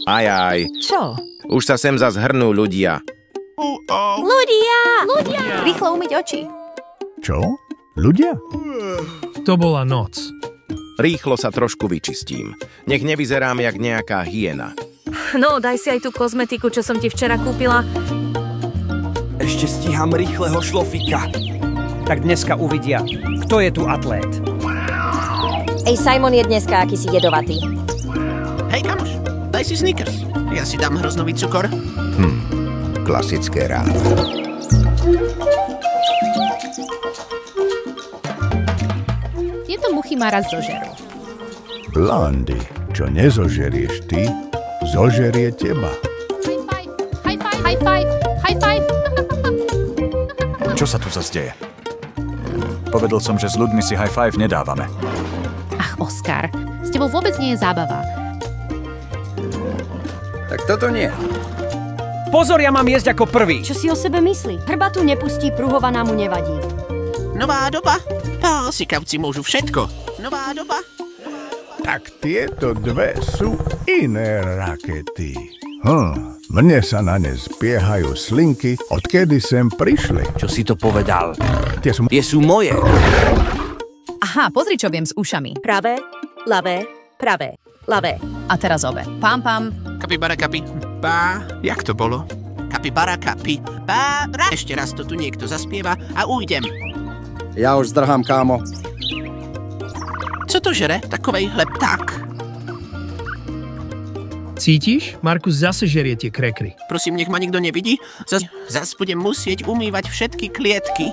Ajaj, Čo? už sa sem zas hrnú ľudia. Ľudia! Rýchlo umyť oči. Čo? Ľudia? To bola noc. Rýchlo sa trošku vyčistím. Nech nevyzerám jak nejaká hyena. No, daj si aj tú kozmetiku, čo som ti včera kúpila. Ešte stíham rýchleho šlofika. Tak dneska uvidia, kto je tu atlét. Ej, Simon je dneska akýsi jedovatý. Hej, kamoš, daj si Snickers. Ja si dám hroznový cukor. Klasické ráno. Tieto muchy ma raz zožerú. Blondy, čo nezožerieš ty, zožerie teba. High five, high five, high five, high five. Čo sa tu zase deje? Povedal som, že s ľuďmi si high five nedávame. Ach, Oskar, s tebou vôbec nie je zábava. Tak toto nie. Pozor, ja mám jesť ako prvý. Čo si o sebe myslí? Hrbatu nepustí, pruhovaná mu nevadí. Nová doba? Sikavci môžu všetko. Nová doba? Tak tieto dve sú iné rakety. Mne sa na ne spiehajú slinky, odkedy sem prišli. Čo si to povedal? Tie sú moje. Aha, pozri, čo viem s ušami. Pravé, ľavé, pravé, ľavé. A teraz obe. Pam, pam. Kapibara kapi. Bá, jak to bolo? Kapibara kapi. Bá, ešte raz to tu niekto zaspieva a ujdem. Ja už zdrhám, kámo. Co to žere? Takovej lepták. Cítiš? Markus zase žerie tie krekry. Prosím, nech ma nikto nevidí. Zas budem musieť umývať všetky klietky.